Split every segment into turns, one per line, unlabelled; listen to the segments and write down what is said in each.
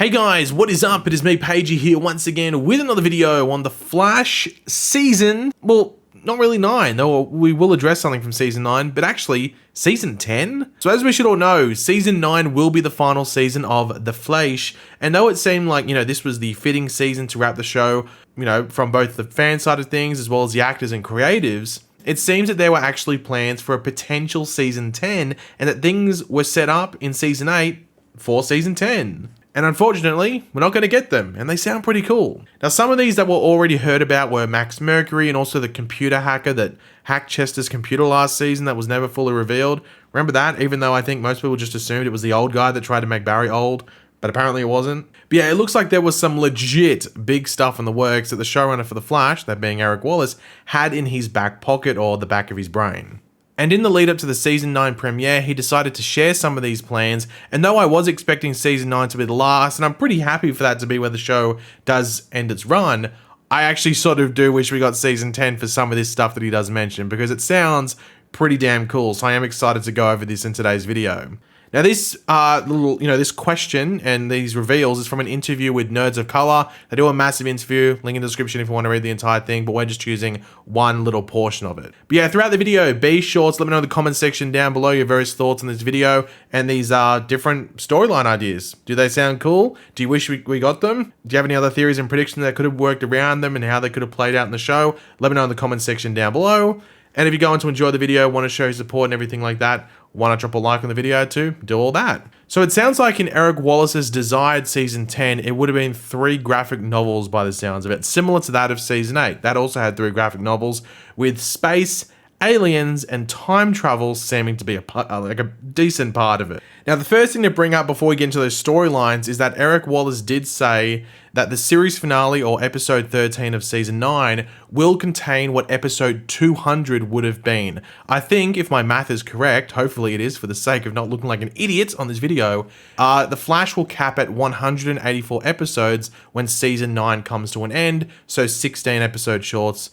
Hey guys, what is up? It is me, Pagey, here once again with another video on The Flash season, well, not really 9, though we will address something from season 9, but actually season 10? So as we should all know, season 9 will be the final season of The Flash, and though it seemed like, this was the fitting season to wrap the show, from both the fan side of things as well as the actors and creatives, it seems that there were actually plans for a potential season 10, and that things were set up in season 8 for season 10. And unfortunately, we're not going to get them, and they sound pretty cool. Now, some of these that were already heard about were Max Mercury and also the computer hacker that hacked Chester's computer last season that was never fully revealed. Remember that? Even though I think most people just assumed it was the old guy that tried to make Barry old, but apparently it wasn't. But yeah, it looks like there was some legit big stuff in the works that the showrunner for The Flash, that being Eric Wallace, had in his back pocket or the back of his brain. And in the lead up to the season 9 premiere, he decided to share some of these plans, and though I was expecting season 9 to be the last, and I'm pretty happy for that to be where the show does end its run, I actually sort of do wish we got season 10 for some of this stuff that he does mention, because it sounds pretty damn cool, so I am excited to go over this in today's video. Now this this question and these reveals is from an interview with Nerds of Color. They do a massive interview, link in the description if you want to read the entire thing, but we're just choosing one little portion of it. But yeah, throughout the video, be sure to let me know in the comment section down below your various thoughts on this video and these different storyline ideas. Do they sound cool? Do you wish we got them? Do you have any other theories and predictions that could have worked around them and how they could have played out in the show? Let me know in the comment section down below. And if you're going to enjoy the video, want to show your support and everything like that, why not drop a like on the video too? Do all that. So it sounds like in Eric Wallace's desired season 10, it would have been 3 graphic novels by the sounds of it, similar to that of season 8. That also had 3 graphic novels with space, aliens, and time travel seeming to be a decent part of it. Now, the first thing to bring up before we get into those storylines is that Eric Wallace did say that the series finale, or episode 13 of season 9, will contain what episode 200 would have been. I think, if my math is correct, hopefully it is for the sake of not looking like an idiot on this video, The Flash will cap at 184 episodes when season 9 comes to an end, so 16 episodes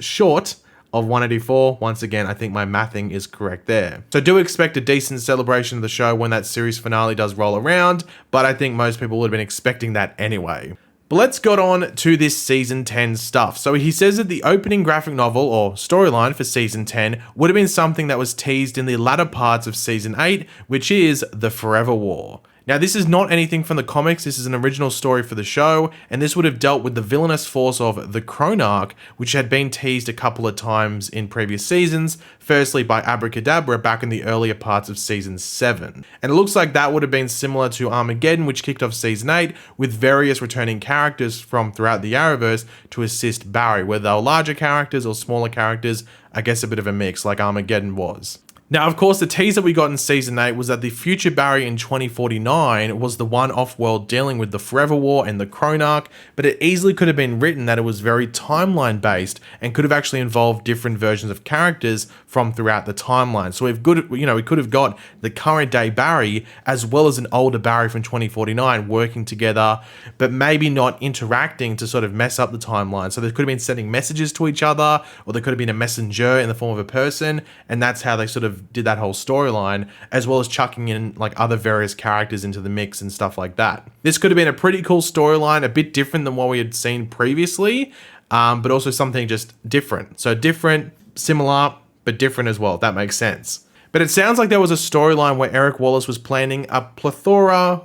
short of 184. Once again, I think my mathing is correct there. So do expect a decent celebration of the show when that series finale does roll around, but I think most people would have been expecting that anyway. But let's get on to this season 10 stuff. So he says that the opening graphic novel or storyline for season 10 would have been something that was teased in the latter parts of season 8, which is the Forever War. Now, this is not anything from the comics, this is an original story for the show, and this would have dealt with the villainous force of the Chronarch, which had been teased a couple of times in previous seasons, firstly by Abracadabra back in the earlier parts of season 7. And it looks like that would have been similar to Armageddon, which kicked off season 8, with various returning characters from throughout the Arrowverse to assist Barry, whether they were larger characters or smaller characters, I guess a bit of a mix, like Armageddon was. Now, of course, the tease that we got in season 8 was that the future Barry in 2049 was the one off-world dealing with the Forever War and the Chronarch, but it easily could have been written that it was very timeline-based and could have actually involved different versions of characters from throughout the timeline. So we could have got the current day Barry as well as an older Barry from 2049 working together, but maybe not interacting to sort of mess up the timeline. So they could have been sending messages to each other, or there could have been a messenger in the form of a person, and that's how they sort of did that whole storyline, as well as chucking in like other various characters into the mix and stuff like that. This could have been a pretty cool storyline, a bit different than what we had seen previously, but also something just different. So different, similar, but different as well, if that makes sense. But it sounds like there was a storyline where Eric Wallace was planning a plethora,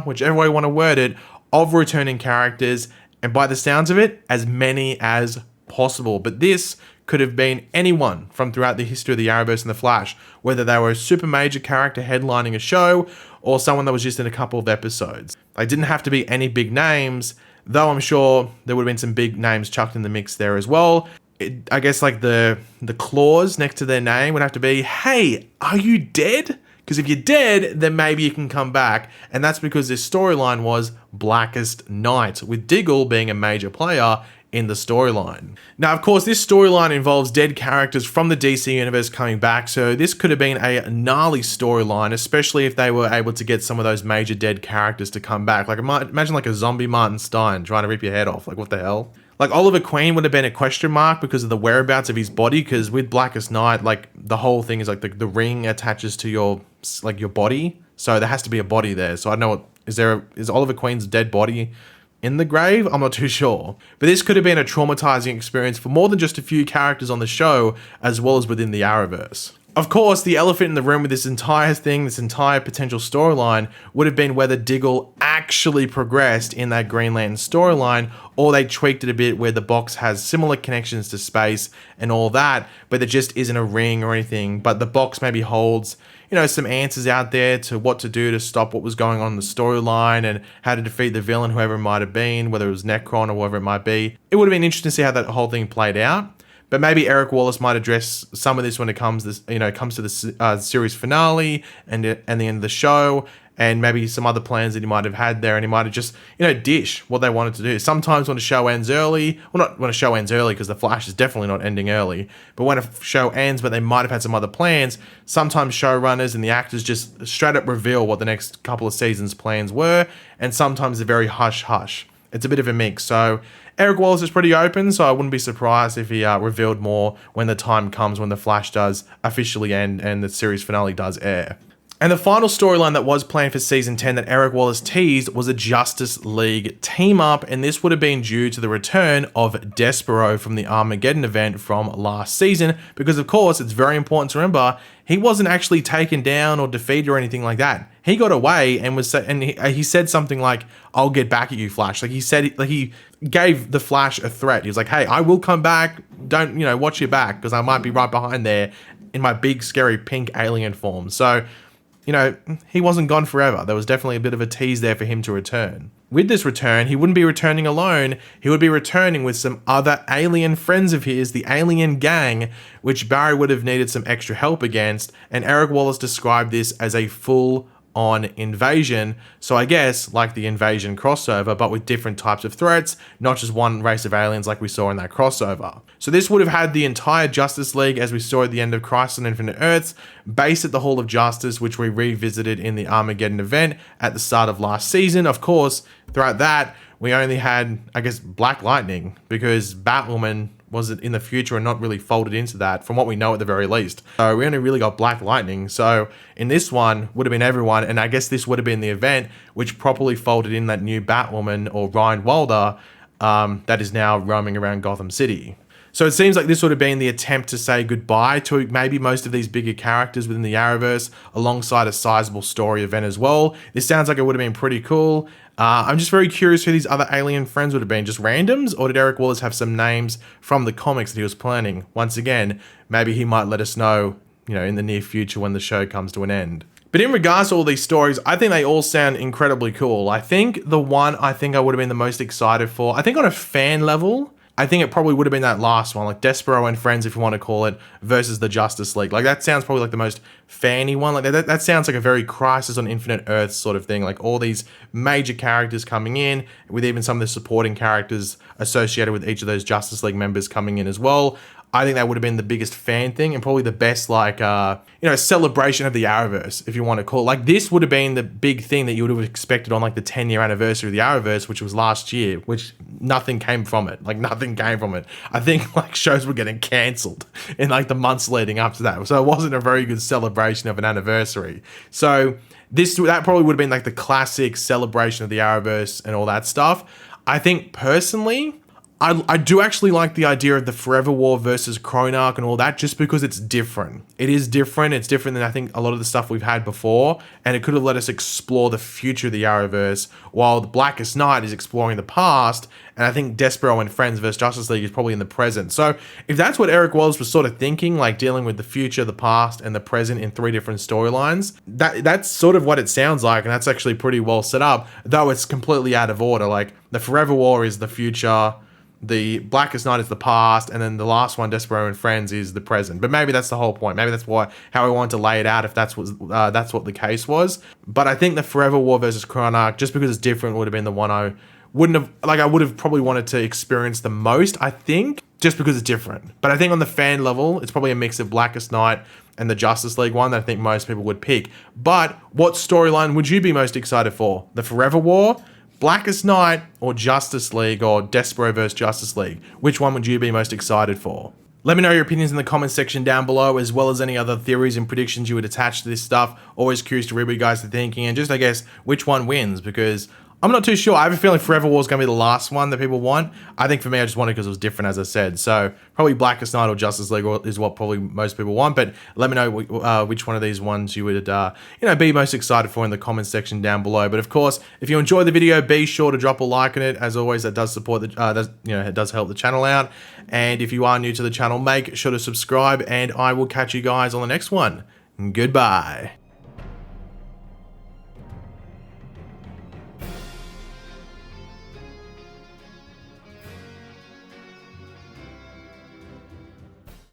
whichever way you want to word it, of returning characters, and by the sounds of it, as many as possible. But this could have been anyone from throughout the history of the Arrowverse and the Flash, whether they were a super major character headlining a show or someone that was just in a couple of episodes. They didn't have to be any big names, though I'm sure there would have been some big names chucked in the mix there as well. I guess like the clause next to their name would have to be, hey, are you dead? Because if you're dead, then maybe you can come back. And that's because this storyline was Blackest Night, with Diggle being a major player in the storyline. Now, of course, this storyline involves dead characters from the DC universe coming back, so this could have been a gnarly storyline, especially if they were able to get some of those major dead characters to come back. Like, imagine like a zombie Martin Stein trying to rip your head off. Like, what the hell? Like, Oliver Queen would have been a question mark because of the whereabouts of his body, because with Blackest Night, like, the whole thing is like the ring attaches to your body. So there has to be a body there. So I don't know what Is Oliver Queen's dead body in the grave? I'm not too sure. But this could have been a traumatizing experience for more than just a few characters on the show, as well as within the Arrowverse. Of course, the elephant in the room with this entire thing, this entire potential storyline, would have been whether Diggle actually progressed in that Green Lantern storyline, or they tweaked it a bit where the box has similar connections to space and all that, but there just isn't a ring or anything, but the box maybe holds, some answers out there to what to do to stop what was going on in the storyline and how to defeat the villain, whoever it might have been, whether it was Necron or whatever it might be. It would have been interesting to see how that whole thing played out. But maybe Eric Wallace might address some of this when it comes to the series finale and the end of the show, and maybe some other plans that he might have had there, and he might have just dish what they wanted to do. Sometimes when a show ends early, well, not when a show ends early because The Flash is definitely not ending early, but when a show ends but they might have had some other plans, sometimes showrunners and the actors just straight up reveal what the next couple of seasons' plans were, and sometimes they're very hush-hush. It's a bit of a mix. So Eric Wallace is pretty open, so I wouldn't be surprised if he revealed more when the time comes when The Flash does officially end and the series finale does air. And the final storyline that was planned for Season 10 that Eric Wallace teased was a Justice League team-up, and this would have been due to the return of Despero from the Armageddon event from last season, because of course, it's very important to remember, he wasn't actually taken down or defeated or anything like that. He got away and he said something like, "I'll get back at you, Flash." He gave the Flash a threat. He was like, "Hey, I will come back. Don't, watch your back, because I might be right behind there in my big, scary pink alien form." So, he wasn't gone forever. There was definitely a bit of a tease there for him to return. With this return, he wouldn't be returning alone. He would be returning with some other alien friends of his, the Alien Gang, which Barry would have needed some extra help against, and Eric Wallace described this as a full-on invasion. So I guess like the Invasion crossover, but with different types of threats, not just one race of aliens like we saw in that crossover. So this would have had the entire Justice League, as we saw at the end of Crisis on Infinite Earths, based at the Hall of Justice, which we revisited in the Armageddon event at the start of last season. Of course, throughout that, we only had, I guess, Black Lightning, because Batwoman was in the future and not really folded into that, from what we know at the very least. So we only really got Black Lightning. So in this one, would have been everyone, and I guess this would have been the event which properly folded in that new Batwoman, or Ryan Wilder, that is now roaming around Gotham City. So it seems like this would have been the attempt to say goodbye to maybe most of these bigger characters within the Arrowverse, alongside a sizable story event as well. This sounds like it would have been pretty cool. I'm just very curious who these other alien friends would have been. Just randoms? Or did Eric Wallace have some names from the comics that he was planning? Once again, maybe he might let us know, in the near future when the show comes to an end. But in regards to all these stories, I think they all sound incredibly cool. I think the one I would have been the most excited for, I think on a fan level, I think it probably would have been that last one, like Despero and Friends, if you want to call it, versus the Justice League. Like, that sounds probably like the most fan-y one. Like, that sounds like a very Crisis on Infinite Earths sort of thing. Like, all these major characters coming in, with even some of the supporting characters associated with each of those Justice League members coming in as well. I think that would have been the biggest fan thing, and probably the best, celebration of the Arrowverse, if you want to call it. Like, this would have been the big thing that you would have expected on, the 10-year anniversary of the Arrowverse, which was last year, which nothing came from it. Nothing came from it. I think, shows were getting cancelled in, the months leading up to that. So it wasn't a very good celebration of an anniversary. So that probably would have been, the classic celebration of the Arrowverse and all that stuff. I think, personally, I do actually like the idea of the Forever War versus Chronarch and all that, just because it's different. It is different. It's different than I think a lot of the stuff we've had before, and it could have let us explore the future of the Arrowverse, while the Blackest Night is exploring the past, and I think Despero and Friends versus Justice League is probably in the present. So if that's what Eric Wallace was sort of thinking, dealing with the future, the past, and the present in 3 different storylines, that's sort of what it sounds like, and that's actually pretty well set up, though it's completely out of order. The Forever War is the future, the Blackest Night is the past, and then the last one, Despero and Friends, is the present. But maybe that's the whole point. Maybe that's how we wanted to lay it out, if that's what the case was. But I think the Forever War versus Chronarch, just because it's different, would have been the one I would have probably wanted to experience the most, I think, just because it's different. But I think on the fan level, it's probably a mix of Blackest Night and the Justice League one that I think most people would pick. But what storyline would you be most excited for? The Forever War, Blackest Night, or Justice League, or Despero vs. Justice League? Which one would you be most excited for? Let me know your opinions in the comment section down below, as well as any other theories and predictions you would attach to this stuff. Always curious to read what you guys are thinking, and just, I guess, which one wins, because I'm not too sure. I have a feeling Forever War is going to be the last one that people want. I think for me, I just want it because it was different, as I said. So probably Blackest Night or Justice League is what probably most people want. But let me know which one of these ones you would, be most excited for in the comment section down below. But of course, if you enjoyed the video, be sure to drop a like on it. As always, that does support the, it does help the channel out. And if you are new to the channel, make sure to subscribe. And I will catch you guys on the next one. Goodbye.